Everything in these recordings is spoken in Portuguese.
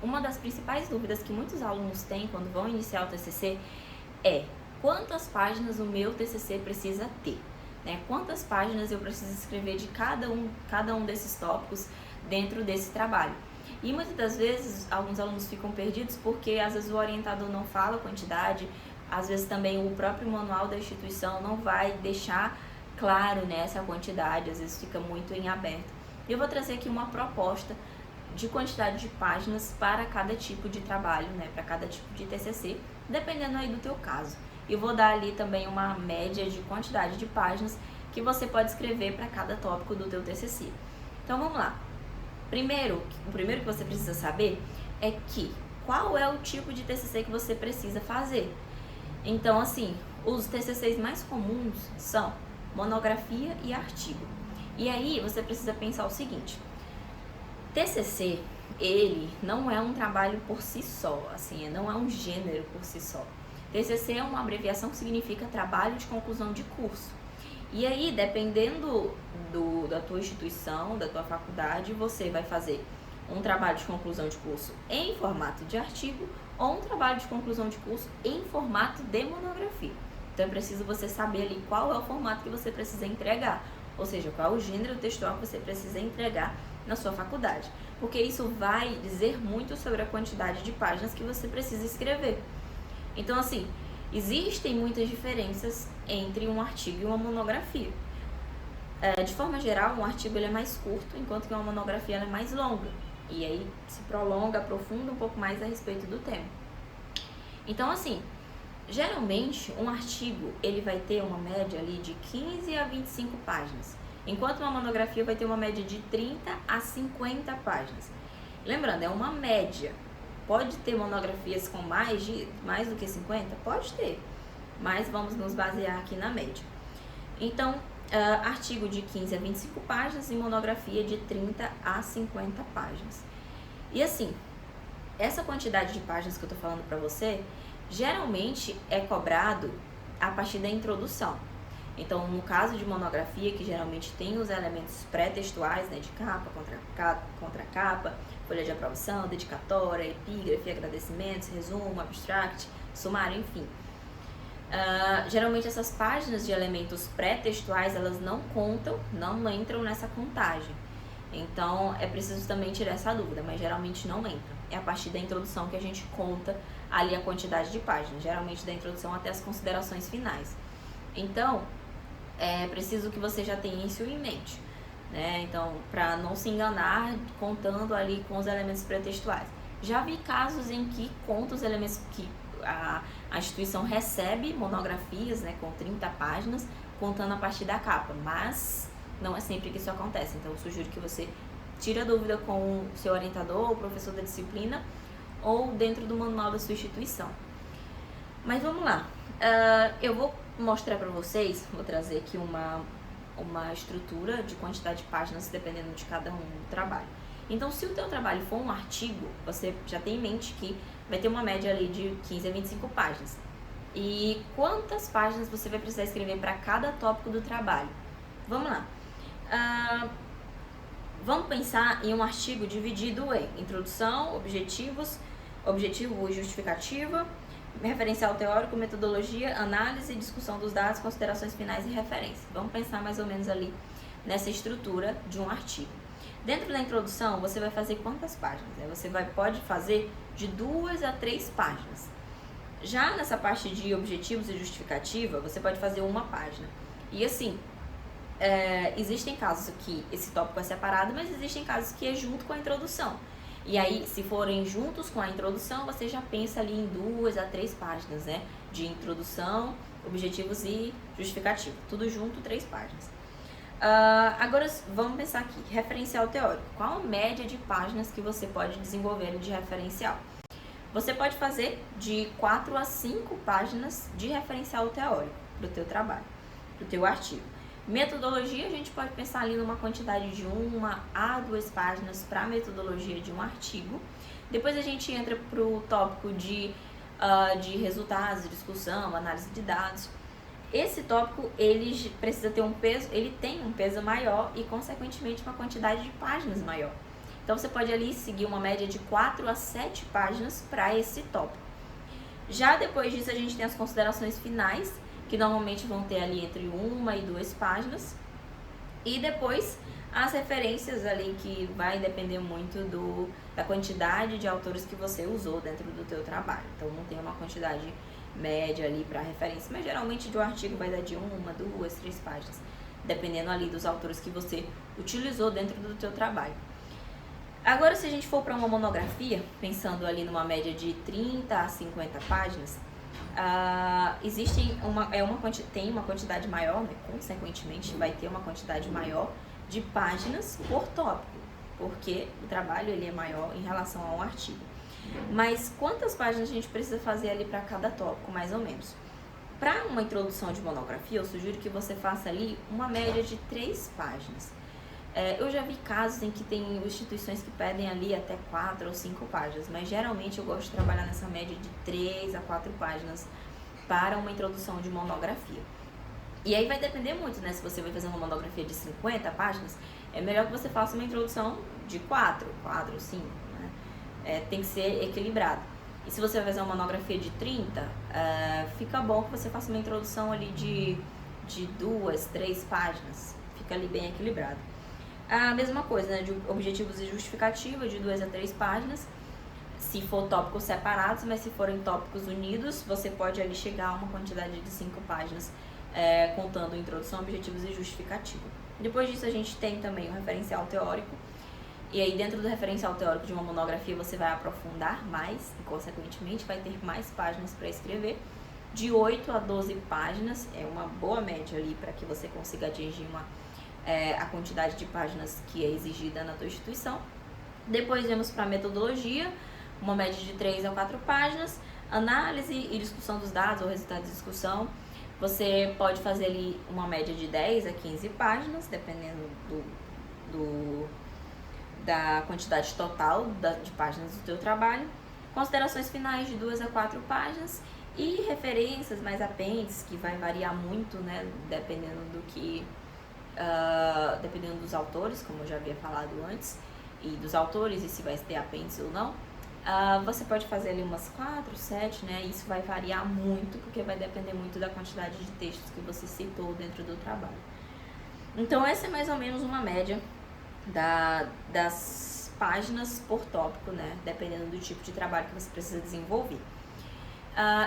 uma das principais dúvidas que muitos alunos têm quando vão iniciar o TCC é: quantas páginas o meu TCC precisa ter? Né? Quantas páginas eu preciso escrever de cada um desses tópicos dentro desse trabalho? E muitas das vezes alguns alunos ficam perdidos porque às vezes o orientador não fala a quantidade, às vezes também o próprio manual da instituição não vai deixar claro, né, essa quantidade, às vezes fica muito em aberto. Eu vou trazer aqui uma proposta de quantidade de páginas para cada tipo de trabalho, né, para cada tipo de TCC, dependendo aí do teu caso. Eu vou dar ali também uma média de quantidade de páginas que você pode escrever para cada tópico do teu TCC. Então vamos lá. O primeiro que você precisa saber é qual é o tipo de TCC que você precisa fazer. Então, assim, os TCCs mais comuns são monografia e artigo. E aí você precisa pensar o seguinte: TCC, ele não é um trabalho por si só, assim, não é um gênero por si só. TCC é uma abreviação que significa trabalho de conclusão de curso. E aí, dependendo da tua instituição, da tua faculdade, você vai fazer um trabalho de conclusão de curso em formato de artigo ou um trabalho de conclusão de curso em formato de monografia. Então é preciso você saber ali qual é o formato que você precisa entregar, ou seja, qual é o gênero textual que você precisa entregar na sua faculdade, porque isso vai dizer muito sobre a quantidade de páginas que você precisa escrever. Então, assim, existem muitas diferenças entre um artigo e uma monografia. De forma geral, um artigo ele é mais curto, enquanto que uma monografia ela é mais longa. E aí se prolonga, aprofunda um pouco mais a respeito do tema. Então, assim, geralmente um artigo ele vai ter uma média ali de 15 a 25 páginas, enquanto uma monografia vai ter uma média de 30 a 50 páginas. Lembrando, é uma média. Pode ter monografias com mais do que 50? Pode ter, mas vamos nos basear aqui na média. Então, artigo de 15 a 25 páginas e monografia de 30 a 50 páginas. E assim, essa quantidade de páginas que eu tô falando para você, geralmente é cobrado a partir da introdução. Então, no caso de monografia, que geralmente tem os elementos pré-textuais, né, de capa, contra-capa, folha de aprovação, dedicatória, epígrafe, agradecimentos, resumo, abstract, sumário, enfim. Geralmente essas páginas de elementos pré-textuais, elas não contam, não entram nessa contagem. Então, é preciso também tirar essa dúvida, mas geralmente não entra. É a partir da introdução que a gente conta ali a quantidade de páginas, geralmente da introdução até as considerações finais. Então, é preciso que você já tenha isso em mente, né? Então, para não se enganar contando ali com os elementos pré-textuais. Já vi casos em que conta os elementos que a instituição recebe monografias, né, com 30 páginas, contando a partir da capa, mas não é sempre que isso acontece. Então, eu sugiro que você tire a dúvida com o seu orientador ou professor da disciplina ou dentro do manual da sua instituição. Mas vamos lá. Eu vou mostrar para vocês, vou trazer aqui uma estrutura de quantidade de páginas dependendo de cada um do trabalho. Então, se o teu trabalho for um artigo, você já tem em mente que vai ter uma média ali de 15 a 25 páginas. E quantas páginas você vai precisar escrever para cada tópico do trabalho? Vamos lá. Vamos pensar em um artigo dividido em introdução, objetivo e justificativa, referencial teórico, metodologia, análise, discussão dos dados, considerações finais e referência. Vamos pensar mais ou menos ali nessa estrutura de um artigo. Dentro da introdução, você vai fazer quantas páginas? Você pode fazer de 2 a 3 páginas. Já nessa parte de objetivos e justificativa, você pode fazer uma página. E assim, existem casos que esse tópico é separado, mas existem casos que é junto com a introdução. E aí, se forem juntos com a introdução, você já pensa ali em 2 a 3 páginas, né? De introdução, objetivos e justificativa. Tudo junto, 3 páginas. Agora, vamos pensar aqui. Referencial teórico. Qual a média de páginas que você pode desenvolver de referencial? Você pode fazer de 4 a 5 páginas de referencial teórico para o teu trabalho, para o teu artigo. Metodologia, a gente pode pensar ali numa quantidade de 1 a 2 páginas para a metodologia de um artigo. Depois a gente entra para o tópico de resultados, discussão, análise de dados. Esse tópico, ele precisa ter um peso, ele tem um peso maior e, consequentemente, uma quantidade de páginas maior. Então você pode ali seguir uma média de 4 a 7 páginas para esse tópico. Já depois disso a gente tem as considerações finais, que normalmente vão ter ali entre 1 e 2 páginas. E depois as referências ali, que vai depender muito da quantidade de autores que você usou dentro do teu trabalho. Então não tem uma quantidade média ali para referência, mas geralmente de um artigo vai dar de 1, 2, 3 páginas, dependendo ali dos autores que você utilizou dentro do teu trabalho. Agora, se a gente for para uma monografia, pensando ali numa média de 30 a 50 páginas, tem uma quantidade maior, né? Consequentemente vai ter uma quantidade maior de páginas por tópico, porque o trabalho ele é maior em relação ao artigo. Mas quantas páginas a gente precisa fazer ali para cada tópico, mais ou menos? Para uma introdução de monografia, eu sugiro que você faça ali uma média de 3 páginas. Eu já vi casos em que tem instituições que pedem ali até 4 ou 5 páginas, mas geralmente eu gosto de trabalhar nessa média de 3 a 4 páginas para uma introdução de monografia. E aí vai depender muito, né? Se você vai fazer uma monografia de 50 páginas, é melhor que você faça uma introdução de 4 ou 5, né? Tem que ser equilibrado. E se você vai fazer uma monografia de 30, fica bom que você faça uma introdução ali de 2, 3 páginas. Fica ali bem equilibrado. A mesma coisa, né, de objetivos e justificativa, de 2 a 3 páginas, se for tópicos separados, mas se forem tópicos unidos, você pode ali chegar a uma quantidade de 5 páginas, contando introdução, objetivos e justificativa. Depois disso a gente tem também o referencial teórico, e aí dentro do referencial teórico de uma monografia você vai aprofundar mais, e consequentemente vai ter mais páginas para escrever. De 8 a 12 páginas é uma boa média ali para que você consiga atingir a quantidade de páginas que é exigida na tua instituição. Depois vemos para a metodologia, uma média de 3 a 4 páginas, análise e discussão dos dados ou resultados de discussão. Você pode fazer ali uma média de 10 a 15 páginas, dependendo da quantidade total de páginas do teu trabalho. Considerações finais de 2 a 4 páginas e referências mais apêndices, que vai variar muito, né, dependendo dos autores, como eu já havia falado antes, e dos autores, e se vai ter apêndice ou não. Você pode fazer ali umas 4, 7, né? Isso vai variar muito, porque vai depender muito da quantidade de textos que você citou dentro do trabalho. Então, essa é mais ou menos uma média das páginas por tópico, né? Dependendo do tipo de trabalho que você precisa desenvolver.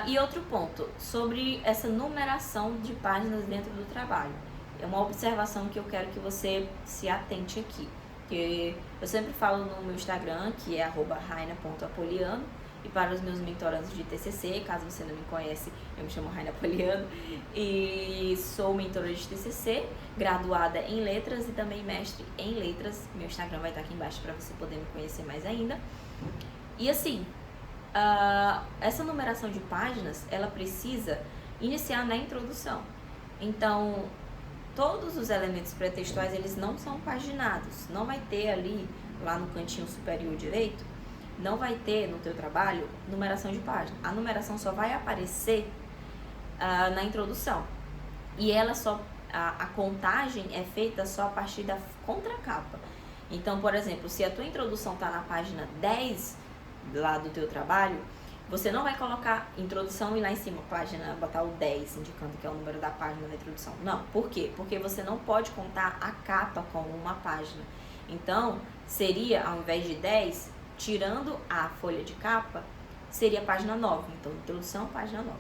E outro ponto, sobre essa numeração de páginas dentro do trabalho. É uma observação que eu quero que você se atente aqui. Que eu sempre falo no meu Instagram, que é @raina.apoliano, e para os meus mentorandos de TCC, caso você não me conhece, eu me chamo Raina Apoliano e sou mentora de TCC, graduada em letras e também mestre em letras. Meu Instagram vai estar aqui embaixo para você poder me conhecer mais ainda. E assim, essa numeração de páginas, ela precisa iniciar na introdução. Então, todos os elementos pré-textuais, eles não são paginados. Não vai ter ali, lá no cantinho superior direito, não vai ter no teu trabalho numeração de página. A numeração só vai aparecer na introdução. E ela a contagem é feita só a partir da contracapa. Então, por exemplo, se a tua introdução está na página 10 lá do teu trabalho, você não vai colocar introdução e lá em cima botar o 10, indicando que é o número da página da introdução. Não, por quê? Porque você não pode contar a capa como uma página. Então, seria, ao invés de 10, tirando a folha de capa, seria a página 9. Então, introdução, página 9.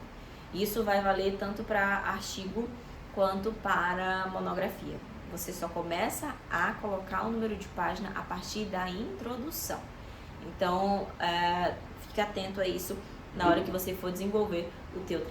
Isso vai valer tanto para artigo quanto para monografia. Você só começa a colocar o número de página a partir da introdução. Então, fique atento a isso na hora que você for desenvolver o teu trabalho.